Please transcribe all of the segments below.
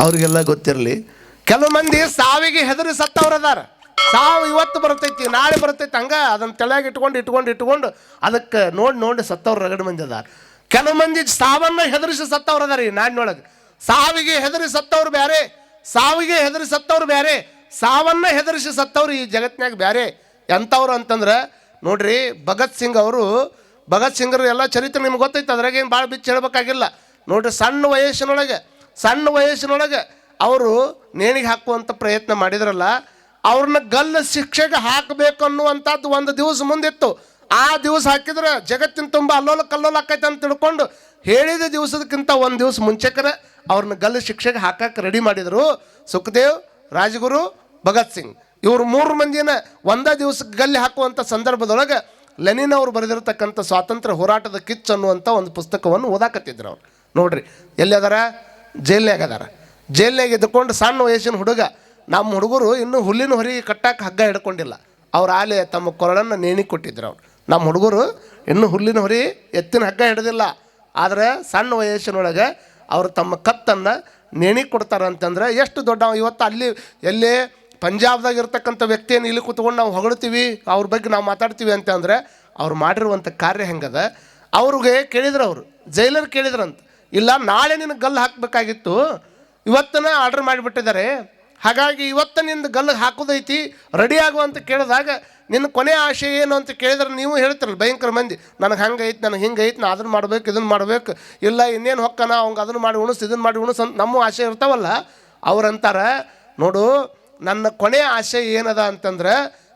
ಅವ್ರಿಗೆಲ್ಲ ಗೊತ್ತಿರಲಿ. ಕೆಲವು ಮಂದಿ ಸಾವಿಗೆ ಹೆದರಿ ಸತ್ತವ್ರು ಅದಾರ. ಸಾವು ಇವತ್ತು ಬರ್ತೈತಿ, ನಾಳೆ ಬರ್ತೈತಿ, ಹಂಗೆ ಅದನ್ನು ತಲೆಯಾಗಿ ಇಟ್ಕೊಂಡು ಅದಕ್ಕೆ ನೋಡಿ ಸತ್ತವ್ರು ರಗಡು ಮಂದಿ ಅದಾರ. ಕೆಲವು ಮಂದಿ ಸಾವನ್ನು ಹೆದರಿಸಿ ಸತ್ತವ್ರು ಅದಾರ. ಈ ನಾಡಿನೊಳಗೆ ಸಾವಿಗೆ ಹೆದರಿ ಸತ್ತವ್ರು ಬೇರೆ, ಸಾವಿಗೆ ಹೆದರಿ ಸತ್ತವ್ರು ಬೇರೆ, ಸಾವನ್ನ ಹೆದರಿಸಿ ಸತ್ತವ್ರು ಈ ಜಗತ್ತಿನಾಗ ಬೇರೆ. ಎಂಥವ್ರು ಅಂತಂದ್ರೆ ನೋಡ್ರಿ, ಭಗತ್ ಸಿಂಗರು ಎಲ್ಲ ಚರಿತ್ರೆ ನಿಮ್ಗೆ ಗೊತ್ತೈತೆ, ಅದ್ರಾಗೇನು ಭಾಳ ಬಿಚ್ಚಿ ಹೇಳ್ಬೇಕಾಗಿಲ್ಲ. ನೋಡ್ರಿ, ಸಣ್ಣ ವಯಸ್ಸಿನೊಳಗೆ ಅವರು ನೇಣಿಗೆ ಹಾಕುವಂಥ ಪ್ರಯತ್ನ ಮಾಡಿದ್ರಲ್ಲ, ಅವ್ರನ್ನ ಗಲ್ಲ ಶಿಕ್ಷೆಗೆ ಹಾಕಬೇಕು ಅನ್ನುವಂಥದ್ದು ಒಂದು ದಿವಸ ಮುಂದಿತ್ತು. ಆ ದಿವಸ ಹಾಕಿದ್ರೆ ಜಗತ್ತಿನ ತುಂಬ ಅಲ್ಲೋಲ ಕಲ್ಲೋಲ ಆಕೈತೆ ಅಂತ ತಿಳ್ಕೊಂಡು ಹೇಳಿದ ದಿವಸದಕ್ಕಿಂತ ಒಂದು ದಿವಸ ಮುಂಚೆಕರ ಅವ್ರನ್ನ ಗಲ್ಲ ಶಿಕ್ಷೆಗೆ ಹಾಕಕ್ಕೆ ರೆಡಿ ಮಾಡಿದರು. ಸುಖದೇವ್, ರಾಜಗುರು, ಭಗತ್ ಸಿಂಗ್ ಇವರು 3 ಮಂದಿನ ಒಂದೇ ದಿವಸಕ್ಕೆ ಗಲ್ಲಿ ಹಾಕುವಂಥ ಸಂದರ್ಭದೊಳಗೆ ಲೆನಿನ್ ಅವರು ಬರೆದಿರತಕ್ಕಂಥ ಸ್ವಾತಂತ್ರ್ಯ ಹೋರಾಟದ ಕಿಚ್ಚು ಅನ್ನುವಂಥ ಒಂದು ಪುಸ್ತಕವನ್ನು ಓದಾಕತ್ತಿದ್ರು ಅವ್ರು. ನೋಡ್ರಿ, ಎಲ್ಲಿ ಅದಾರ? ಜೈಲ್ನಾಗ ಇದ್ದುಕೊಂಡು ಸಣ್ಣ ವಯಸ್ಸಿನ ಹುಡುಗ. ನಮ್ಮ ಹುಡುಗರು ಇನ್ನೂ ಹುಲ್ಲಿನ ಹೊರಿ ಕಟ್ಟಕ್ಕೆ ಹಗ್ಗ ಹಿಡ್ಕೊಂಡಿಲ್ಲ, ಅವ್ರು ಆಲೆ ತಮ್ಮ ಕೊರಳನ್ನು ನೇಣಿ ಕೊಟ್ಟಿದ್ರು. ಅವ್ರು ನಮ್ಮ ಹುಡುಗರು ಇನ್ನೂ ಹುಲ್ಲಿನ ಹೊರಿ ಎತ್ತಿನ ಹಗ್ಗ ಹಿಡಿದಿಲ್ಲ, ಆದರೆ ಸಣ್ಣ ವಯಸ್ಸಿನೊಳಗೆ ಅವರು ತಮ್ಮ ಕತ್ತನ್ನು ನೇಣಿ ಕೊಡ್ತಾರೆ ಅಂತಂದ್ರೆ ಎಷ್ಟು ದೊಡ್ಡ. ಇವತ್ತು ಅಲ್ಲಿ ಎಲ್ಲೇ ಪಂಜಾಬ್ದಾಗ ಇರ್ತಕ್ಕಂಥ ವ್ಯಕ್ತಿಯನ್ನು ಇಲ್ಲಿ ಕೂತ್ಕೊಂಡು ನಾವು ಹೊಗಳ್ತೀವಿ, ಅವ್ರ ಬಗ್ಗೆ ನಾವು ಮಾತಾಡ್ತೀವಿ ಅಂತಂದರೆ ಅವ್ರು ಮಾಡಿರುವಂಥ ಕಾರ್ಯ ಹೆಂಗದ. ಅವ್ರಿಗೆ ಕೇಳಿದ್ರು, ಅವರು ಜೈಲರ್ ಕೇಳಿದ್ರಂತ, ಇಲ್ಲ ನಾಳೆ ನಿನಗೆ ಗಲ್ಲು ಹಾಕಬೇಕಾಗಿತ್ತು, ಇವತ್ತನೇ ಆರ್ಡ್ರ್ ಮಾಡಿಬಿಟ್ಟಿದ್ದಾರೆ, ಹಾಗಾಗಿ ಇವತ್ತು ನಿಂದು ಗಲ್ಲು ಹಾಕೋದೈತಿ, ರೆಡಿ ಆಗುವಂತ ಕೇಳಿದಾಗ ನಿನ್ನ ಕೊನೆ ಆಶೆ ಏನು ಅಂತ ಕೇಳಿದ್ರೆ ನೀವು ಹೇಳ್ತಿರಲ್ಲ ಭಯಂಕರ ಮಂದಿ, ನನಗೆ ಹಂಗೈತೆ, ನನಗೆ ಹಿಂಗೈತೆ, ನಾ ಅದನ್ನು ಮಾಡ್ಬೇಕು, ಇದನ್ನು ಮಾಡ್ಬೇಕು, ಇಲ್ಲ ಇನ್ನೇನು ಹೊಕ್ಕನ ಅವ್ಗೆ ಅದನ್ನು ಮಾಡಿ ಉಣಿಸ್, ಇದನ್ನು ಮಾಡಿ ಉಣಿಸ್ ಅಂತ ನಮ್ಮ ಆಸೆ ಇರ್ತಾವಲ್ಲ. ಅವ್ರಂತಾರೆ, ನೋಡು ನನ್ನ ಕೊನೆ ಆಸೆ ಏನದ ಅಂತಂದ್ರೆ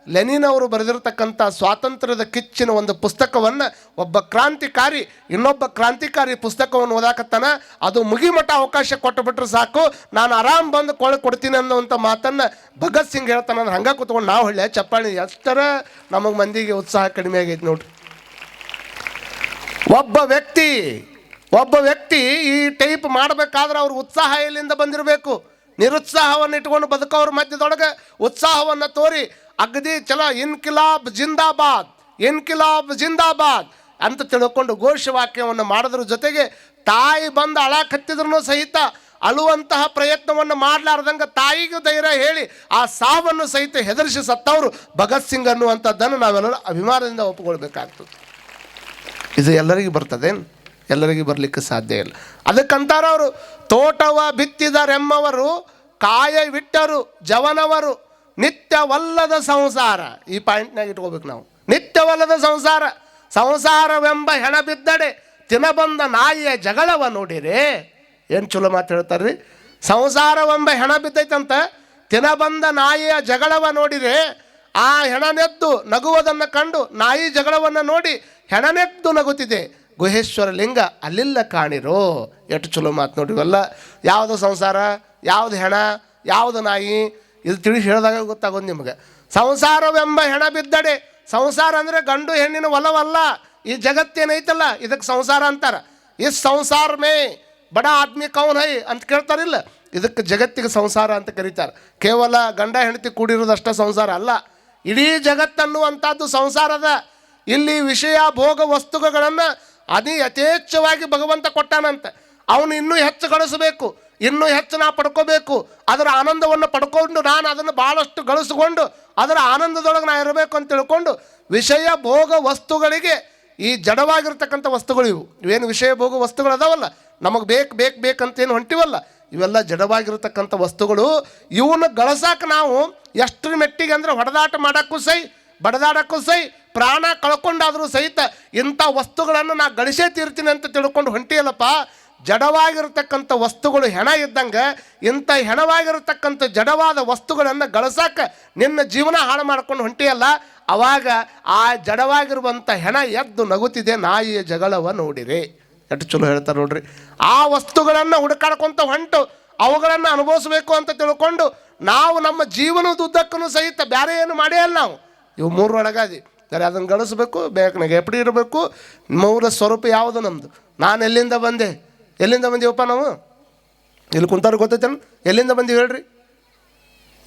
ಲೆನಿನ್ ಅವರು ಬರೆದಿರತಕ್ಕಂಥ ಸ್ವಾತಂತ್ರ್ಯದ ಕಿಚ್ಚಿನ ಒಂದು ಪುಸ್ತಕವನ್ನು ಒಬ್ಬ ಕ್ರಾಂತಿಕಾರಿ ಇನ್ನೊಬ್ಬ ಕ್ರಾಂತಿಕಾರಿ ಪುಸ್ತಕವನ್ನು ಓದಾಕತ್ತಾನ, ಅದು ಮುಗಿಮಟ್ಟ ಅವಕಾಶ ಕೊಟ್ಟುಬಿಟ್ರೆ ಸಾಕು, ನಾನು ಆರಾಮ್ ಬಂದು ಕೊಡ್ತೀನಿ ಅನ್ನೋವಂಥ ಮಾತನ್ನು ಭಗತ್ ಸಿಂಗ್ ಹೇಳ್ತಾನೆ. ಅಂದ್ರೆ ಹಂಗೆ ಕೂತ್ಕೊಂಡು ನಾವು ಹೇಳಿ ಚಪ್ಪಾಳಿ ಎಷ್ಟರ ನಮಗೆ ಮಂದಿಗೆ ಉತ್ಸಾಹ ಕಡಿಮೆ ಆಗೈತೆ ನೋಡ್ರಿ. ಒಬ್ಬ ವ್ಯಕ್ತಿ ಈ ಟೈಪ್ ಮಾಡಬೇಕಾದ್ರೆ ಅವ್ರ ಉತ್ಸಾಹ ಎಲ್ಲಿಂದ ಬಂದಿರಬೇಕು? ನಿರುತ್ಸಾಹವನ್ನು ಇಟ್ಕೊಂಡು ಬದುಕೋರ ಮಧ್ಯದೊಳಗೆ ಉತ್ಸಾಹವನ್ನು ತೋರಿ ಅಗದಿ ಚಲೋ ಇನ್ಕಿಲಾಬ್ ಜಿಂದಾಬಾದ್ ಅಂತ ತಿಳ್ಕೊಂಡು ಘೋಷವಾಕ್ಯವನ್ನು ಮಾಡೋದ್ರ ಜೊತೆಗೆ ತಾಯಿ ಬಂದು ಅಳಕತ್ತಿದ್ರು ಸಹಿತ ಅಳುವಂತಹ ಪ್ರಯತ್ನವನ್ನು ಮಾಡಲಾರ್ದಂಗೆ ತಾಯಿಗೂ ಧೈರ್ಯ ಹೇಳಿ ಆ ಸಾವನ್ನು ಸಹಿತ ಹೆದರಿಸಿ ಸತ್ತವರು ಭಗತ್ ಸಿಂಗ್ ಅನ್ನುವಂಥದ್ದನ್ನು ನಾವೆಲ್ಲರೂ ಅಭಿಮಾನದಿಂದ ಒಪ್ಪಿಕೊಳ್ಬೇಕಾಗ್ತದೆ. ಇದು ಎಲ್ಲರಿಗೂ ಬರ್ತದೇನು? ಎಲ್ಲರಿಗೂ ಬರಲಿಕ್ಕೆ ಸಾಧ್ಯ ಇಲ್ಲ. ಅದಕ್ಕಂತಾರ ಅವರು, ತೋಟವ ಬಿತ್ತಿದರೆಮ್ಮವರು ಕಾಯವಿಟ್ಟರು ಜವನವರು ನಿತ್ಯವಲ್ಲದ ಸಂಸಾರ. ಈ ಪಾಯಿಂಟ್ನಾಗ ಇಟ್ಕೋಬೇಕು ನಾವು. ನಿತ್ಯವಲ್ಲದ ಸಂಸಾರವೆಂಬ ಹೆಣ ಬಿದ್ದಡೆ ತಿನ್ನಬಂದ ನಾಯಿಯ ಜಗಳವ ನೋಡಿರಿ. ಏನು ಚಲೋ ಮಾತು ಹೇಳ್ತಾರ್ರಿ. ಸಂಸಾರವೆಂಬ ಹೆಣ ಬಿದ್ದೈತಂತ, ತಿನ್ನಬಂದ ನಾಯಿಯ ಜಗಳವ ನೋಡಿರಿ. ಆ ಹೆಣನೆದ್ದು ನಗುವುದನ್ನು ಕಂಡು ನಾಯಿ ಜಗಳವನ್ನು ನೋಡಿ ಹೆಣನೆದ್ದು ನಗುತ್ತಿದೆ, ಗುಹೇಶ್ವರ ಲಿಂಗ ಅಲ್ಲಿಲ್ಲ ಕಾಣಿರೋ. ಎಷ್ಟು ಚಲೋ ಮಾತು ನೋಡಿ. ಇವೆಲ್ಲ ಯಾವುದು ಸಂಸಾರ, ಯಾವುದು ಹೆಣ, ಯಾವುದು ನಾಯಿ, ಇದು ತಿಳಿಸಿ ಹೇಳಿದಾಗ ಗೊತ್ತಾಗೋದು ನಿಮಗೆ. ಸಂಸಾರವೆಂಬ ಹೆಣ ಬಿದ್ದಡೆ, ಸಂಸಾರ ಅಂದರೆ ಗಂಡು ಹೆಣ್ಣಿನ ಒಲವಲ್ಲ, ಈ ಜಗತ್ತೇನೈತಲ್ಲ ಇದಕ್ಕೆ ಸಂಸಾರ ಅಂತಾರೆ. ಇಸ್ ಸಂಸಾರ ಮೇ ಬಡ ಆದ್ಮಿ ಕೌನ್ ಹೈ ಅಂತ ಕೇಳ್ತಾರಿಲ್ಲ, ಇದಕ್ಕೆ ಜಗತ್ತಿಗೆ ಸಂಸಾರ ಅಂತ ಕರೀತಾರೆ. ಕೇವಲ ಗಂಡ ಹೆಂಡತಿ ಕೂಡಿರೋದಷ್ಟೇ ಸಂಸಾರ ಅಲ್ಲ, ಇಡೀ ಜಗತ್ತನ್ನುವಂಥದ್ದು ಸಂಸಾರದ. ಇಲ್ಲಿ ವಿಷಯ ಭೋಗ ವಸ್ತುಗಳನ್ನು ಯಥೇಚ್ಛವಾಗಿ ಭಗವಂತ ಕೊಟ್ಟಾನಂತೆ. ಅವನು ಇನ್ನೂ ಹೆಚ್ಚು ಗಳಿಸಬೇಕು, ಇನ್ನೂ ಹೆಚ್ಚು ನಾ ಪಡ್ಕೋಬೇಕು, ಅದರ ಆನಂದವನ್ನು ಪಡ್ಕೊಂಡು ನಾನು ಅದನ್ನು ಭಾಳಷ್ಟು ಗಳಿಸ್ಕೊಂಡು ಅದರ ಆನಂದದೊಳಗೆ ನಾ ಇರಬೇಕು ಅಂತ ತಿಳ್ಕೊಂಡು ವಿಷಯ ಭೋಗ ವಸ್ತುಗಳಿಗೆ, ಈ ಜಡವಾಗಿರ್ತಕ್ಕಂಥ ವಸ್ತುಗಳು ಇವೇನು ವಿಷಯ ಭೋಗ ವಸ್ತುಗಳು ಅದಾವಲ್ಲ, ನಮಗೆ ಬೇಕಂತೇನು ಹೊಂಟಿವಲ್ಲ, ಇವೆಲ್ಲ ಜಡವಾಗಿರ್ತಕ್ಕಂಥ ವಸ್ತುಗಳು. ಇವನ್ನ ಗಳಿಸಾಕ ನಾವು ಎಷ್ಟರ ಮೆಟ್ಟಿಗೆ ಅಂದರೆ ಹೊಡೆದಾಟ ಮಾಡೋಕ್ಕೂ ಸೈ, ಬಡದಾಡಕ್ಕೂ ಸೈ, ಪ್ರಾಣ ಕಳ್ಕೊಂಡಾದರೂ ಸಹಿತ ಇಂಥ ವಸ್ತುಗಳನ್ನು ನಾ ಗಳಿಸೇ ತೀರ್ತೀನಿ ಅಂತ ತಿಳ್ಕೊಂಡು ಹೊಂಟಿಯಲ್ಲಪ್ಪ. ಜಡವಾಗಿರ್ತಕ್ಕಂಥ ವಸ್ತುಗಳು ಹೆಣ ಇದ್ದಂಗೆ, ಇಂಥ ಹೆಣವಾಗಿರತಕ್ಕಂಥ ಜಡವಾದ ವಸ್ತುಗಳನ್ನು ಗಳಿಸಾಕ ನಿನ್ನ ಜೀವನ ಹಾಳು ಮಾಡ್ಕೊಂಡು ಹೊಂಟಿಯಲ್ಲ, ಅವಾಗ ಆ ಜಡವಾಗಿರುವಂಥ ಹೆಣ ಎದ್ದು ನಗುತ್ತಿದೆ, ನಾಯಿಯ ಜಗಳವ ನೋಡಿರಿ. ಎಷ್ಟು ಚಲೋ ಹೇಳ್ತಾರೆ ನೋಡ್ರಿ. ಆ ವಸ್ತುಗಳನ್ನು ಹುಡುಕಾಡ್ಕೊಂತ ಹೊಂಟು ಅವುಗಳನ್ನು ಅನುಭವಿಸ್ಬೇಕು ಅಂತ ತಿಳ್ಕೊಂಡು ನಾವು ನಮ್ಮ ಜೀವನದ ಉದ್ದಕ್ಕೂ ಸಹಿತ ಬೇರೆ ಏನು ಮಾಡೇ ಅಲ್ಲ. ನಾವು ಇವು 3 ಒಳಗಾದಿ ಸರಿ, ಅದನ್ನು ಗಳಿಸ್ಬೇಕು, ಬೇಕನಾಗ ಎಪ್ಪಡಿ ಇರಬೇಕು. ಮೂಲ ಸ್ವರೂಪ ಯಾವುದು ನಮ್ಮದು? ನಾನು ಎಲ್ಲಿಂದ ಬಂದೀವಪ್ಪ? ನಾವು ಇಲ್ಲಿ ಕುಂತಾರ ಗೊತ್ತೈತೇನು? ಎಲ್ಲಿಂದ ಬಂದೀವಿ ಹೇಳ್ರಿ?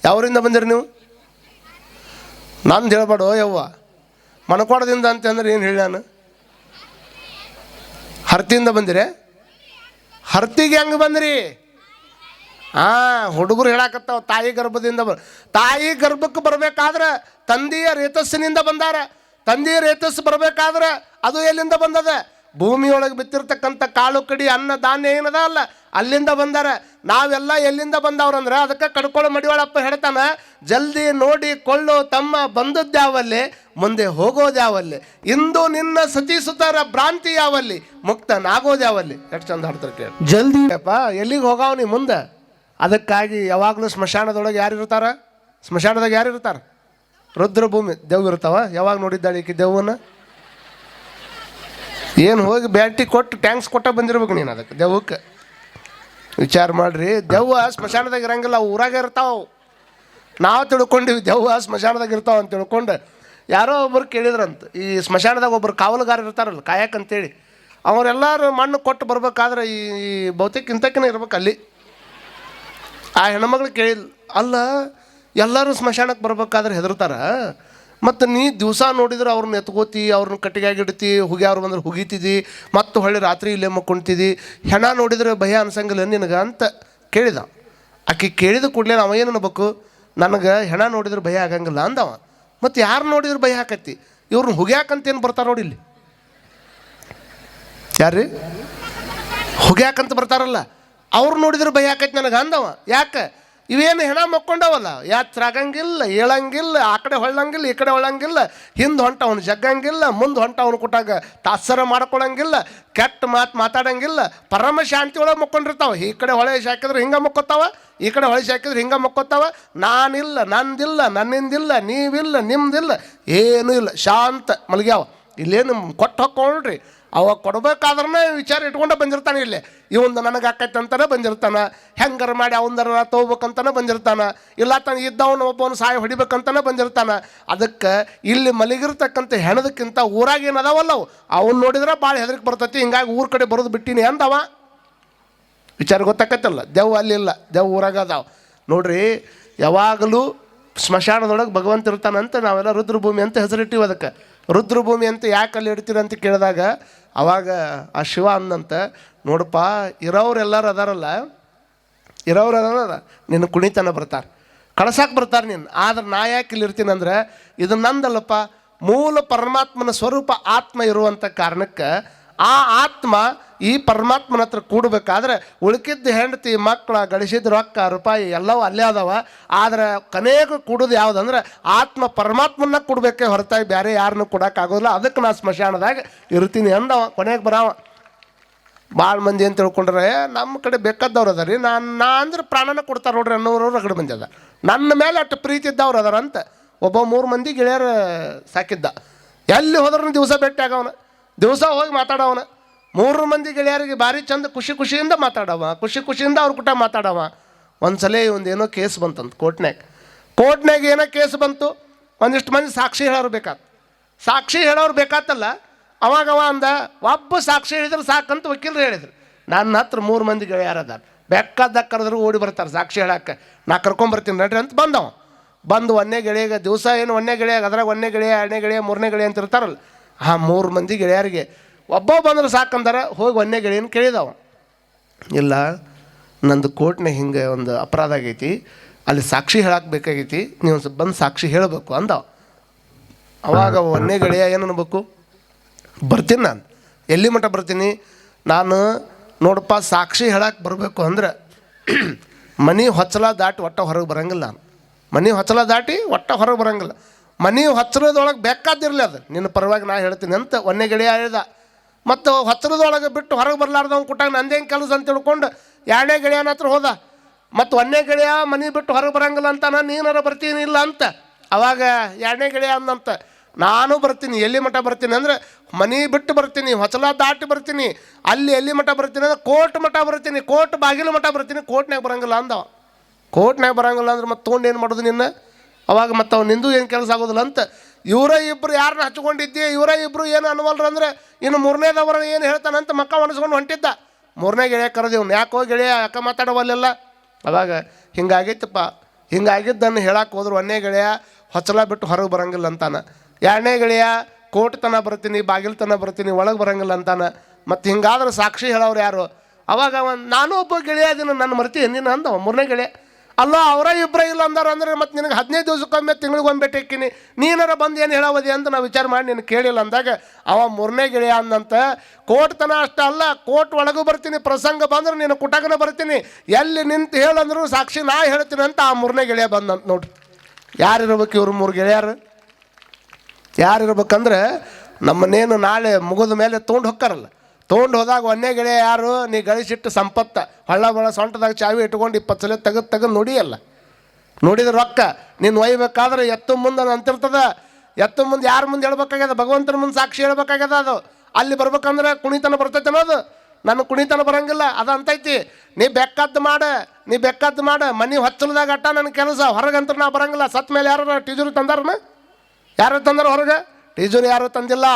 ಯಾವರಿಂದ ಬಂದಿರಿ ನೀವು? ನಂದು ಹೇಳ್ಬೇಡ ಯವ್ವ. ಮಣಕೋಡದಿಂದ ಅಂತಂದ್ರೆ ಏನು ಹೇಳಿ? ನಾನು ಹರ್ತಿಯಿಂದ ಬಂದಿರಿ. ಹರ್ತಿಗೆ ಹೆಂಗೆ ಬಂದ್ರಿ? ಹುಡುಗರು ಹೇಳಾಕತ್ತಾವ ತಾಯಿ ಗರ್ಭದಿಂದ ತಾಯಿ ಗರ್ಭಕ್ಕೆ ಬರ್ಬೇಕಾದ್ರೆ ತಂದೆಯ ರೇತಸ್ಸಿನಿಂದ ಬಂದಾರ. ತಂದೆಯ ರೇತಸ್ಸು ಬರ್ಬೇಕಾದ್ರೆ ಅದು ಎಲ್ಲಿಂದ ಬಂದದ? ಭೂಮಿಯೊಳಗೆ ಬಿತ್ತಿರ್ತಕ್ಕಂಥ ಕಾಳು ಕಡಿ ಅನ್ನ ಧಾನ್ಯ ಏನದ ಅಲ್ಲ ಅಲ್ಲಿಂದ ಬಂದಾರ. ನಾವೆಲ್ಲ ಎಲ್ಲಿಂದ ಬಂದವ್ರಂದ್ರೆ ಅದಕ್ಕೆ ಕಡ್ಕೊಳ್ಳೋ ಮಡಿವಾಳಪ್ಪ ಹೇಳ್ತಾನ, ಜಲ್ದಿ ನೋಡಿ ಕೊಳ್ಳು ತಮ್ಮ ಬಂದದ್ಯಾವಲ್ಲಿ, ಮುಂದೆ ಹೋಗೋದ್ಯಾವಲ್ಲಿ, ಇಂದು ನಿನ್ನ ಸತಿಸುತ್ತರ ಭ್ರಾಂತಿ ಯಾವಲ್ಲಿ, ಮುಕ್ತನಾಗೋದ್ಯಾವಲ್ಲಿ. ಎಷ್ಟು ಚಂದ ಹಾಡ್ತಾರೆ ಕೇಳಿ. ಜಲ್ದಿ ಅಪ್ಪ ಎಲ್ಲಿಗೆ ಹೋಗಾವ ನೀ ಮುಂದೆ. ಅದಕ್ಕಾಗಿ ಯಾವಾಗಲೂ ಸ್ಮಶಾನದೊಳಗೆ ಯಾರು ಇರ್ತಾರ? ಸ್ಮಶಾನದಾಗ ಯಾರು ಇರ್ತಾರ? ರುದ್ರಭೂಮಿ ದೆವ್ವ ಇರ್ತಾವ. ಯಾವಾಗ ನೋಡಿದ್ದಾಳೆ ಈಕಿ ದೆವ್ವನ? ಏನು ಹೋಗಿ ಬ್ಯಾಟಿ ಕೊಟ್ಟು ಟ್ಯಾಂಕ್ಸ್ ಕೊಟ್ಟ ಬಂದಿರ್ಬೇಕು ನೀನು ಅದಕ್ಕೆ ದೆವ್ವಕ್ಕೆ. ವಿಚಾರ ಮಾಡ್ರಿ, ದೆವ್ವ ಸ್ಮಶಾನದಾಗ ಇರಂಗಿಲ್ಲ, ಅವು ಊರಾಗ ಇರ್ತಾವ. ನಾವು ತಿಳ್ಕೊಂಡಿವಿ ದೆವ್ವ ಸ್ಮಶಾನದಾಗ ಇರ್ತಾವ ಅಂತ ತಿಳ್ಕೊಂಡು. ಯಾರೋ ಒಬ್ಬರು ಕೇಳಿದ್ರಂತ, ಈ ಸ್ಮಶಾನದಾಗ ಒಬ್ಬರು ಕಾವಲುಗಾರ ಇರ್ತಾರಲ್ಲ ಕಾಯಕಂತೇಳಿ, ಅವರೆಲ್ಲರೂ ಮಣ್ಣು ಕೊಟ್ಟು ಬರ್ಬೇಕಾದ್ರೆ ಈ ಬಹುತೇಕ ಇಂತಕ್ಕನೇ ಇರ್ಬೇಕು ಅಲ್ಲಿ. ಆ ಹೆಣ್ಮಗಳು ಕೇಳಿದ್ಲು, ಅಲ್ಲ ಎಲ್ಲರೂ ಸ್ಮಶಾನಕ್ಕೆ ಬರ್ಬೇಕಾದ್ರೆ ಹೆದರ್ತಾರ, ಮತ್ತು ನೀ ದಿವಸ ನೋಡಿದ್ರೆ ಅವ್ರನ್ನ ಎತ್ಕೋತಿ, ಅವ್ರನ್ನ ಕಟ್ಟಿಗೆಯಾಗಿಡ್ತಿ, ಹುಗಿಯವ್ರು ಬಂದ್ರೆ ಹುಗಿತಿದ್ದಿ, ಮತ್ತು ಹೊಳ್ಳಿ ರಾತ್ರಿ ಇಲ್ಲೇ ಮಕ್ಕೊಂತಿದ್ದಿ, ಹೆಣ ನೋಡಿದ್ರೆ ಭಯ ಅನ್ಸಂಗಿಲ್ಲ ನಿನಗೆ ಅಂತ ಕೇಳಿದ. ಆಕೆ ಕೇಳಿದ ಕೂಡಲೇ ಅವ ಏನು ಅನ್ಬೇಕು, ನನಗೆ ಹೆಣ ನೋಡಿದ್ರೆ ಭಯ ಆಗಂಗಿಲ್ಲ ಅಂದವ. ಮತ್ತು ಯಾರು ನೋಡಿದ್ರೆ ಭಯ ಆಕತಿ? ಇವ್ರನ್ನ ಹುಗ್ಯಾಕಂತೇನು ಬರ್ತಾರೆ ನೋಡಿ ಇಲ್ಲಿ, ಯಾರ್ರಿ ಹುಗ್ಯಾಕಂತ ಬರ್ತಾರಲ್ಲ ಅವ್ರು ನೋಡಿದ್ರೆ ಭಯ ಆಕೈತಿ ನನಗೆ ಅಂದವ. ಯಾಕೆ? ಇವೇನು ಹೆಣ ಮಕ್ಕೊಂಡವಲ್ಲ, ಯಾತ್ರ ಆಗಂಗಿಲ್ಲ, ಹೇಳಂಗಿಲ್ಲ, ಆ ಕಡೆ ಹೊಳ್ಳಂಗಿಲ್ಲ, ಈ ಕಡೆ ಹೊಳ್ಳಂಗಿಲ್ಲ, ಹಿಂದೆ ಹೊಂಟವನು ಜಗ್ಗಂಗಿಲ್ಲ, ಮುಂದೆ ಹೊಂಟವನು ಕೊಟ್ಟಾಗ ತಾತ್ಸರ ಮಾಡ್ಕೊಳಂಗಿಲ್ಲ, ಕೆಟ್ಟ ಮಾತಾಡಂಗಿಲ್ಲ, ಪರಮ ಶಾಂತಿ ಒಳಗೆ ಮಕ್ಕೊಂಡಿರ್ತಾವ. ಈ ಕಡೆ ಹೊಳೆ ಹಾಕಿದ್ರೆ ಹಿಂಗೆ ಮಕ್ಕೋತಾವ, ಈ ಕಡೆ ಹೊಳೆ ಹಾಕಿದ್ರೆ ಹಿಂಗೆ ಮಕ್ಕೋತಾವ. ನಾನಿಲ್ಲ, ನಂದಿಲ್ಲ, ನನ್ನಿಂದಿಲ್ಲ, ನೀವಿಲ್ಲ, ನಿಮ್ದಿಲ್ಲ, ಏನೂ ಇಲ್ಲ, ಶಾಂತ ಮಲಗ್ಯಾವ. ಇಲ್ಲೇನು ಕೊಟ್ಟು ಹೊಕ್ಕೊಳ್ರಿ. ಅವಾಗ ಕೊಡ್ಬೇಕಾದ್ರೆ ವಿಚಾರ ಇಟ್ಕೊಂಡ ಬಂದಿರ್ತಾನೆ. ಇಲ್ಲಿ ಇವಂದು ನನಗೆ ಆಕೈತೆ ಅಂತಾನೆ ಬಂದಿರ್ತಾನ, ಹೆಂಗಾರ ಮಾಡಿ ಅವಂದರ ತೊಗೋಬೇಕಂತಾನೆ ಬಂದಿರ್ತಾನ, ಇಲ್ಲ ತಾನು ಇದ್ದವನು ಒಬ್ಬವನು ಸಾಯ ಹೊಡಿಬೇಕಂತಾನೆ ಬಂದಿರ್ತಾನ. ಅದಕ್ಕೆ ಇಲ್ಲಿ ಮಲಗಿರ್ತಕ್ಕಂಥ ಹೆಣದಕ್ಕಿಂತ ಊರಾಗ ಏನು ಅದಾವಲ್ಲ ಅವನು ನೋಡಿದ್ರೆ ಭಾಳ ಹೆದರಿಕೆ ಬರ್ತೈತಿ. ಹಿಂಗಾಗಿ ಊರ ಕಡೆ ಬರೋದು ಬಿಟ್ಟಿನಿ ಅಂದವ. ವಿಚಾರ ಗೊತ್ತಾಕತ್ತಲ್ಲ, ದೆವ್ವ ಅಲ್ಲಿಲ್ಲ, ದೆವ್ವ ಊರಾಗ ಅದಾವ ನೋಡ್ರಿ. ಯಾವಾಗಲೂ ಸ್ಮಶಾನದೊಳಗೆ ಭಗವಂತ ಇರ್ತಾನಂತ ನಾವೆಲ್ಲ ರುದ್ರಭೂಮಿ ಅಂತ ಹೆಸರಿಟ್ಟಿವಿ. ಅದಕ್ಕೆ ರುದ್ರಭೂಮಿ ಅಂತ ಯಾಕೆ ಅಲ್ಲಿ ಇಡ್ತೀರ ಅಂತ ಕೇಳಿದಾಗ ಅವಾಗ ಆ ಶಿವ ಅಂದಂತ, ನೋಡಪ್ಪ ಇರೋರೆಲ್ಲರೂ ಅದಾರಲ್ಲ, ಇರೋರು ಅದಾರ ನಿನ್ನ ಕುಣಿತನ ಬರ್ತಾರೆ, ಕಳ್ಸಕ್ಕೆ ಬರ್ತಾರೆ ನೀನು. ಆದ್ರೆ ನಾ ಯಾಕೆ ಇಲ್ಲಿ ಇರ್ತೀನಿ ಅಂದ್ರೆ ಇದು ನಂದಲ್ಲಪ್ಪ, ಮೂಲ ಪರಮಾತ್ಮನ ಸ್ವರೂಪ ಆತ್ಮ ಇರುವಂಥ ಕಾರಣಕ್ಕೆ ಆ ಆತ್ಮ ಈ ಪರಮಾತ್ಮನ ಹತ್ರ ಕೂಡಬೇಕಾದ್ರೆ ಉಳ್ಕಿದ್ದ ಹೆಂಡತಿ ಮಕ್ಕಳ ಗಳಿಸಿದ ರೊಕ್ಕ ರೂಪಾಯಿ ಎಲ್ಲವೂ ಅಲ್ಲೇ ಅದಾವ. ಆದರೆ ಕೊನೆಗೂ ಕೂಡೋದು ಯಾವುದಂದ್ರೆ ಆತ್ಮ ಪರಮಾತ್ಮನ ಕೊಡಬೇಕೆ ಹೊರತಾಗಿ ಬೇರೆ ಯಾರನ್ನೂ ಕೊಡೋಕ್ಕಾಗೋದಿಲ್ಲ. ಅದಕ್ಕೆ ನಾ ಸ್ಮಶಾನದಾಗ ಇರ್ತೀನಿ ಅಂದವ. ಕೊನೆಗೆ ಬರಾವ. ಭಾಳ ಮಂದಿ ಅಂತ ತಿಳ್ಕೊಂಡ್ರೆ ನಮ್ಮ ಕಡೆ ಬೇಕಾದವ್ರು ಅದ ರೀ, ನಾ ಅಂದ್ರೆ ಪ್ರಾಣನ ಕೊಡ್ತಾರೆ ನೋಡ್ರಿ ಅನ್ನೋರು ರಗಡೆ ಮಂದಿ ಅದ. ನನ್ನ ಮೇಲೆ ಅಷ್ಟು ಪ್ರೀತಿ ಇದ್ದವ್ರು ಅದಾರ ಅಂತ ಒಬ್ಬ 3 ಮಂದಿ ಗೆಳೆಯರು ಸಾಕಿದ್ದ. ಎಲ್ಲಿ ಹೋದ್ರೂ ದಿವಸ ಭೇಟಿ ಆಗವನ, ದಿವಸ ಹೋಗಿ ಮಾತಾಡವನ. 3 ಮಂದಿ ಗೆಳೆಯರಿಗೆ ಭಾರಿ ಚಂದ ಖುಷಿಯಿಂದ ಮಾತಾಡವ, ಖುಷಿಯಿಂದ ಅವ್ರ ಕೂಟ ಮಾತಾಡವ. ಒಂದ್ಸಲ ಒಂದೇನೋ ಕೇಸ್ ಬಂತಂತ ಕೋರ್ಟ್ನಾಗ ಏನೋ ಕೇಸ್ ಬಂತು. ಒಂದಿಷ್ಟು ಮಂದಿ ಸಾಕ್ಷಿ ಹೇಳೋರು ಬೇಕಾತ್. ಸಾಕ್ಷಿ ಹೇಳೋರು ಬೇಕಾತಲ್ಲ, ಅವಾಗ ಅಂದ ಒಬ್ಬ ಸಾಕ್ಷಿ ಹೇಳಿದ್ರೆ ಸಾಕಂತ ವಕೀಲರು ಹೇಳಿದ್ರು. ನನ್ನ ಹತ್ರ 3 ಮಂದಿ ಗೆಳೆಯರದಾರ, ಬೇಕಾದಾಗ ಕರೆದ್ರು ಓಡಿ ಬರ್ತಾರೆ ಸಾಕ್ಷಿ ಹೇಳಕ್ಕೆ. ನಾ ಕರ್ಕೊಂಬರ್ತೀನಿ ನಡ್ರಿ ಅಂತ ಬಂದು ಒಂದೇ ಗೆಳೆಯಾಗ ದಿವಸ ಏನು ಒಂದೇ ಗೆಳೆಯಾಗ ಅದ್ರಾಗ ಒಂದೇ ಗೆಳೆಯ 2ನೇ ಗೆಳೆಯ 3ನೇ ಗೆಳೆಯ ಅಂತ ಇರ್ತಾರಲ್ಲ, ಆ 3 ಮಂದಿ ಗೆಳೆಯರಿಗೆ ಒಬ್ಬ ಬಂದ್ರೆ ಸಾಕಂದಾರ. ಹೋಗಿ ಒಂದೇ ಗೆಳೆಯನ ಕೇಳಿದವ, ಇಲ್ಲ ನಂದು ಕೋರ್ಟ್ನಾಗ ಹಿಂಗೆ ಒಂದು ಅಪರಾಧ ಆಗೈತಿ, ಅಲ್ಲಿ ಸಾಕ್ಷಿ ಹೇಳಕ್ಕೆ ಬೇಕಾಗೈತಿ, ನೀವು ಸ್ವಲ್ಪ ಬಂದು ಸಾಕ್ಷಿ ಹೇಳಬೇಕು ಅಂದವ. ಅವಾಗ ಒಂದೇ ಗೆಳೆಯ ಏನು ಅನ್ಬೇಕು, ಬರ್ತೀನಿ ನಾನು, ಎಲ್ಲಿ ಮಟ್ಟ ಬರ್ತೀನಿ ನಾನು ನೋಡಪ್ಪ, ಸಾಕ್ಷಿ ಹೇಳಕ್ಕೆ ಬರಬೇಕು ಅಂದ್ರೆ ಮನೆ ಹೊಚ್ಚಲ ದಾಟಿ ಒಟ್ಟ ಹೊರಗೆ ಬರೋಂಗಿಲ್ಲ. ನಾನು ಮನೆ ಹೊಚ್ಚಲ ದಾಟಿ ಒಟ್ಟ ಹೊರಗೆ ಬರೋಂಗಿಲ್ಲ. ಮನೆ ಹೊಚ್ಚಲದೊಳಗೆ ಬೇಕಾದಿರಲಿ ಅದು ನಿನ್ನ ಪರವಾಗಿ ನಾ ಹೇಳ್ತೀನಿ ಅಂತ ಒಂದೇ ಗೆಳೆಯ ಹೇಳ್ದ. ಮತ್ತು ಹೊಚ್ಚಲದೊಳಗೆ ಬಿಟ್ಟು ಹೊರಗೆ ಬರಲಾರ್ದವ್ನು ಕೊಟ್ಟಾಗ ನಂದೇನು ಕೆಲಸ ಅಂತ ತಿಳ್ಕೊಂಡು 2ನೇ ಗೆಳೆಯನ ಹತ್ರ ಹೋದ. ಮತ್ತು ಒಂದೇ ಗೆಳೆಯ ಮನೆ ಬಿಟ್ಟು ಹೊರಗೆ ಬರೋಂಗಿಲ್ಲ ಅಂತಾನ, ನೀನಾರ ಬರ್ತೀನಿ ಇಲ್ಲ ಅಂತ. ಅವಾಗ 2ನೇ ಗೆಳೆಯ ಅಂದಂತ, ನಾನು ಬರ್ತೀನಿ. ಎಲ್ಲಿ ಮಠ ಬರ್ತೀನಿ ಅಂದರೆ ಮನೆ ಬಿಟ್ಟು ಬರ್ತೀನಿ, ಹೊಚ್ಚಲ ದಾಟಿ ಬರ್ತೀನಿ. ಅಲ್ಲಿ ಎಲ್ಲಿ ಮಠ ಬರ್ತೀನಿ ಅಂದ್ರೆ ಕೋರ್ಟ್ ಮಠ ಬರ್ತೀನಿ, ಕೋರ್ಟ್ ಬಾಗಿಲು ಮಠ ಬರ್ತೀನಿ, ಕೋರ್ಟ್ನಾಗ ಬರೋಂಗಿಲ್ಲ ಅಂದವ. ಕೋರ್ಟ್ನಾಗ ಬರೋಂಗಿಲ್ಲ ಅಂದ್ರೆ ಮತ್ತೆ ತೊಗೊಂಡು ಏನು ಮಾಡೋದು ನಿನ್ನ? ಅವಾಗ ಮತ್ತು ಅವ್ನು ನಿಂದು ಏನು ಕೆಲಸ ಆಗೋದಿಲ್ಲ ಅಂತ ಇವರ ಇಬ್ಬರು ಯಾರನ್ನ ಹಚ್ಕೊಂಡಿದ್ದೆ, ಇವರ ಇಬ್ಬರು ಏನು ಅನ್ವಲ್ರು ಅಂದರೆ ಇನ್ನು 3ನೇದವರ ಏನು ಹೇಳ್ತಾನಂತ ಮಕ್ಕ ಒಣಸ್ಕೊಂಡು ಹೊಂಟಿದ್ದ. 3ನೇ ಗೆಳೆಯ ಕರೆದಿವ್ನು, ಯಾಕೋ ಗೆಳೆಯ ಯಾಕೆ ಮಾತಾಡವಲ್ಲೆಲ್ಲ. ಅವಾಗ ಹಿಂಗಾಗೈತಪ್ಪ, ಹಿಂಗಾಗಿದ್ದನ್ನು ಹೇಳಕ್ಕೆ ಹೋದ್ರು 1ನೇ ಗೆಳೆಯ ಹೊಚ್ಚಲ ಬಿಟ್ಟು ಹೊರಗೆ ಬರೋಂಗಿಲ್ಲ ಅಂತಾನ. 2ನೇ ಗೆಳೆಯ ಕೋರ್ಟ್ ತನ ಬರ್ತೀನಿ, ಬಾಗಿಲು ತನ ಬರ್ತೀನಿ, ಒಳಗೆ ಬರೋಂಗಿಲ್ಲ ಅಂತಾನ. ಮತ್ತು ಹಿಂಗಾದ್ರೆ ಸಾಕ್ಷಿ ಹೇಳೋರು ಯಾರು? ಅವಾಗ ನಾನು ಒಬ್ಬ ಗೆಳೆಯ ಅದನ್ನು ನನ್ನ ಮರ್ತಿ ನೀನು ಅಂದವ ಮೂರನೇ ಗೆಳೆಯ. ಅಲ್ಲ ಅವರ ಇಬ್ಬರ ಇಲ್ಲ ಅಂದಾರ ಅಂದ್ರೆ ಮತ್ತೆ ನಿನಗೆ 15 ದಿವಸಕ್ಕೊಮ್ಮೆ ತಿಂಗಳಿಗೊಮ್ಮೆ ಭೇಟಿ ಹಾಕಿನಿ, ನೀನಾರ ಬಂದು ಏನು ಹೇಳವದಿ ಅಂತ ನಾವು ವಿಚಾರ ಮಾಡಿ ನೀನು ಕೇಳಿಲ್ಲ ಅಂದಾಗ ಅವ ಮೂರನೇ ಗೆಳೆಯ ಅಂದಂತ. ಕೋರ್ಟ್ ತನ ಅಷ್ಟೇ ಅಲ್ಲ, ಕೋರ್ಟ್ ಒಳಗೂ ಬರ್ತೀನಿ, ಪ್ರಸಂಗ ಬಂದ್ರೆ ನೀನು ಕುಟಕನ ಬರ್ತೀನಿ, ಎಲ್ಲಿ ನಿಂತು ಹೇಳಂದ್ರು ಸಾಕ್ಷಿ ನಾ ಹೇಳ್ತೀನಿ ಅಂತ ಆ ಮೂರನೇ ಗೆಳೆಯ ಬಂದಂತ. ನೋಡ್ರಿ ಯಾರಿರ್ಬೇಕು ಇವ್ರು 3 ಗೆಳೆಯರು? ಯಾರಿರ್ಬೇಕಂದ್ರೆ ನಮ್ಮನ್ನೇನು ನಾಳೆ ಮುಗಿದ ಮೇಲೆ ತೊಗೊಂಡು ಹೋಗ್ತಾರಲ್ಲ, ತೊಗೊಂಡು ಹೋದಾಗ ಒಂದೇ ಗೆಳೆಯ ಯಾರು? ನೀ ಗಳಿಸಿಟ್ಟು ಸಂಪತ್ತ ಹಳ್ಳ ಬಳ ಸೊಂಟದಾಗ ಚಾವಿ ಇಟ್ಕೊಂಡು 20 ಸಲ ತೆಗೆದು ನೋಡಿಯಲ್ಲ, ನೋಡಿದ್ರೆ ರೊಕ್ಕ ನೀನು ಒಯ್ಬೇಕಾದ್ರೆ ಎತ್ತು ಮುಂದೆ ಅಂತಿರ್ತದ. ಎತ್ತು ಮುಂದೆ ಯಾರ ಮುಂದೆ ಹೇಳ್ಬೇಕಾಗ್ಯದ? ಭಗವಂತನ ಮುಂದೆ ಸಾಕ್ಷಿ ಹೇಳ್ಬೇಕಾಗ್ಯದ. ಅದು ಅಲ್ಲಿ ಬರ್ಬೇಕಂದ್ರೆ ಕುಣಿತನ ಬರ್ತೈತೆ ಅನ್ನೋದು, ನನ್ನ ಕುಣಿತನ ಬರಂಗಿಲ್ಲ ಅದು ಅಂತೈತಿ. ನೀ ಬೆಕ್ಕದ್ದು ಮಾಡ ಮನೆ ಹೊಚ್ಚಲ್ದಾಗ ಅಟ್ಟ ನನ್ನ ಕೆಲಸ, ಹೊರಗಂತ ನಾ ಬರಂಗಿಲ್ಲ. ಸತ್ ಮೇಲೆ ಯಾರು ಟೀಜೂರಿ ತಂದಾರನ? ಯಾರು ತಂದಾರ ಹೊರಗೆ? ಟೀಜೂರಿ ಯಾರು ತಂದಿಲ್ಲ.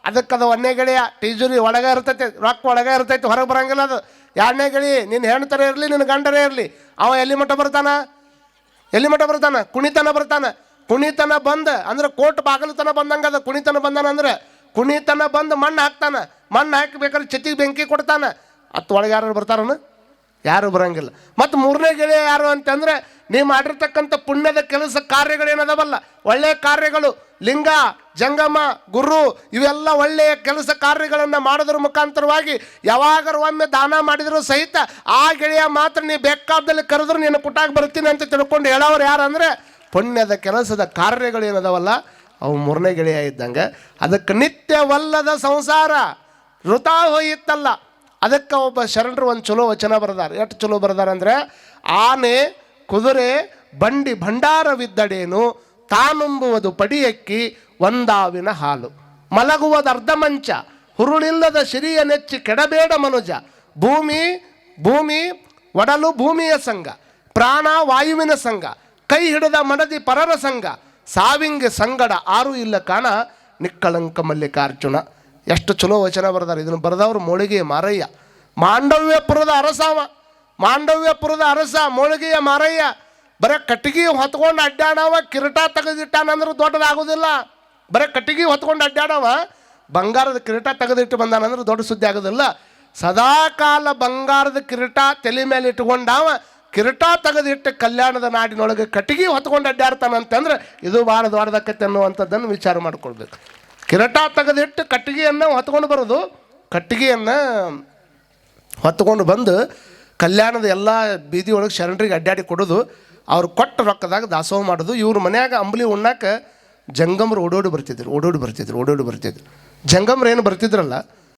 ಅದಕ್ಕದು ಒಂದನೇ ಗೆಳೆಯ ಟೀಜೂರಿ ಒಳಗೆ ಇರ್ತೈತೆ, ರೊಕ್ಕ ಒಳಗೆ ಇರ್ತೈತೆ, ಹೊರಗೆ ಬರಂಗಿಲ್ಲ ಅದು. 2ನೇ ಗೆಳಿ ನಿನ್ನ ಹೆಣ್ತರ ಇರಲಿ ನಿನ್ನ ಗಂಡರೇ ಇರಲಿ, ಅವ ಎಲ್ಲಿ ಮಟ್ಟ ಬರ್ತಾನ? ಕುಣಿತನ ಬರ್ತಾನೆ. ಕುಣಿತನ ಬಂದ ಅಂದ್ರೆ ಕೋರ್ಟ್ ಬಾಗಲತನ ಬಂದಂಗೆ ಅದು. ಕುಣಿತನ ಬಂದಾನ ಅಂದ್ರೆ ಕುಣಿತನ ಬಂದು ಮಣ್ಣು ಹಾಕ್ತಾನೆ, ಮಣ್ಣು ಹಾಕಬೇಕಾದ್ರೆ ಛತ್ತಿಗೆ ಬೆಂಕಿ ಕೊಡ್ತಾನೆ. ಅತ್ತು ಒಳಗೆ ಯಾರು ಬರ್ತಾರನ? ಯಾರು ಬರಂಗಿಲ್ಲ. ಮತ್ತು 3ನೇ ಗೆಳೆಯ ಯಾರು ಅಂತಂದರೆ ನೀವು ಮಾಡಿರ್ತಕ್ಕಂಥ ಪುಣ್ಯದ ಕೆಲಸ ಕಾರ್ಯಗಳೇನದವಲ್ಲ, ಒಳ್ಳೆಯ ಕಾರ್ಯಗಳು, ಲಿಂಗ ಜಂಗಮ ಗುರು ಇವೆಲ್ಲ ಒಳ್ಳೆಯ ಕೆಲಸ ಕಾರ್ಯಗಳನ್ನು ಮಾಡೋದ್ರ ಮುಖಾಂತರವಾಗಿ ಯಾವಾಗಾರು ಒಮ್ಮೆ ದಾನ ಮಾಡಿದರೂ ಸಹಿತ ಆ ಗೆಳೆಯ ಮಾತ್ರ ನೀ ಬೇಕಾದಲ್ಲಿ ಕರೆದ್ರು ನೀನು ಪುಟಾಗಿ ಬರ್ತೀನಿ ಅಂತ ತಿಳ್ಕೊಂಡು ಹೇಳೋರು ಯಾರು ಅಂದರೆ ಪುಣ್ಯದ ಕೆಲಸದ ಕಾರ್ಯಗಳೇನದವಲ್ಲ ಅವು 3ನೇ ಗೆಳೆಯ ಇದ್ದಂಗೆ. ಅದಕ್ಕೆ ನಿತ್ಯವಲ್ಲದ ಸಂಸಾರ ವೃಥಾ ಹೋಯಿತ್ತಲ್ಲ. ಅದಕ್ಕೆ ಒಬ್ಬ ಶರಣರು ಒಂದು ಚಲೋ ವಚನ ಬರೆದಾರೆ. ಎಷ್ಟು ಚಲೋ ಬರೆದಾರೆ ಅಂದರೆ, ಆನೆ ಕುದುರೆ ಬಂಡಿ ಭಂಡಾರವಿದ್ದಡೇನು, ತಾನುಂಬುವುದು ಪಡಿಯಕ್ಕಿ ಒಂದಾವಿನ ಹಾಲು, ಮಲಗುವುದು ಅರ್ಧ ಮಂಚ, ಹುರುಳಿಲ್ಲದ ಸಿರಿಯ ನೆಚ್ಚಿ ಕೆಡಬೇಡ ಮನುಜ, ಭೂಮಿ ಒಡಲು ಭೂಮಿಯ ಸಂಘ, ಪ್ರಾಣ ವಾಯುವಿನ ಸಂಘ, ಕೈ ಹಿಡಿದ ಮನದಿ ಪರರ ಸಂಘ, ಸಾವಿಂಗೆ ಸಂಗಡ ಆರು ಇಲ್ಲ ಕಾಣ ನಿಕ್ಕಳಂಕ ಮಲ್ಲಿಕಾರ್ಜುನ. ಎಷ್ಟು ಚಲೋ ವಚನ ಬರ್ದಾರೆ. ಇದನ್ನು ಬರೆದವ್ರು ಮೋಳಿಗೆಯ ಮಾರಯ್ಯ, ಮಾಂಡವ್ಯಪುರದ ಅರಸ ಮೋಳಿಗೆಯ ಮಾರಯ್ಯ. ಬರೀ ಕಟ್ಟಿಗೆ ಹೊತ್ಕೊಂಡು ಅಡ್ಡಾಡವ, ಕಿರೀಟ ತೆಗೆದಿಟ್ಟಾನಂದ್ರೆ ದೊಡ್ಡದಾಗೋದಿಲ್ಲ. ಬರೀ ಕಟ್ಟಿಗೆ ಹೊತ್ಕೊಂಡು ಅಡ್ಡಾಡವ, ಬಂಗಾರದ ಕಿರೀಟ ತೆಗೆದಿಟ್ಟು ಬಂದಾನಂದ್ರೆ ದೊಡ್ಡ ಸುದ್ದಿ ಆಗೋದಿಲ್ಲ. ಸದಾಕಾಲ ಬಂಗಾರದ ಕಿರೀಟ ತಲೆ ಮೇಲೆ ಇಟ್ಕೊಂಡವ, ಕಿರೀಟ ತೆಗೆದಿಟ್ಟು ಕಲ್ಯಾಣದ ನಾಡಿನೊಳಗೆ ಕಟ್ಟಿಗೆ ಹೊತ್ಕೊಂಡು ಅಡ್ಡಾಡ್ತಾನಂತಂದ್ರೆ ಇದು ಭಾಳ ದೊಡ್ಡದಕ್ಕತ್ತೆ ಅನ್ನುವಂಥದ್ದನ್ನು ವಿಚಾರ ಮಾಡ್ಕೊಳ್ಬೇಕು. ಕಿರೀಟ ತೆಗೆದಿಟ್ಟು ಕಟ್ಟಿಗೆಯನ್ನು ಹೊತ್ಕೊಂಡು ಬರೋದು, ಕಟ್ಟಿಗೆಯನ್ನು ಹೊತ್ಕೊಂಡು ಬಂದು ಕಲ್ಯಾಣದ ಎಲ್ಲ ಬೀದಿ ಒಳಗೆ ಶರಣರಿಗೆ ಅಡ್ಡಾಡಿ ಕೊಡೋದು, ಅವ್ರು ಕೊಟ್ಟ ರೊಕ್ಕದಾಗ ದಾಸೋಹ ಮಾಡೋದು. ಇವ್ರ ಮನ್ಯಾಗ ಅಂಬಲಿ ಉಣ್ಣಾಕ ಜಂಗಮ್ರು ಓಡೋಡಿ ಬರ್ತಿದ್ರು. ಜಂಗಮ್ರು ಏನು ಬರ್ತಿದ್ರಲ್ಲ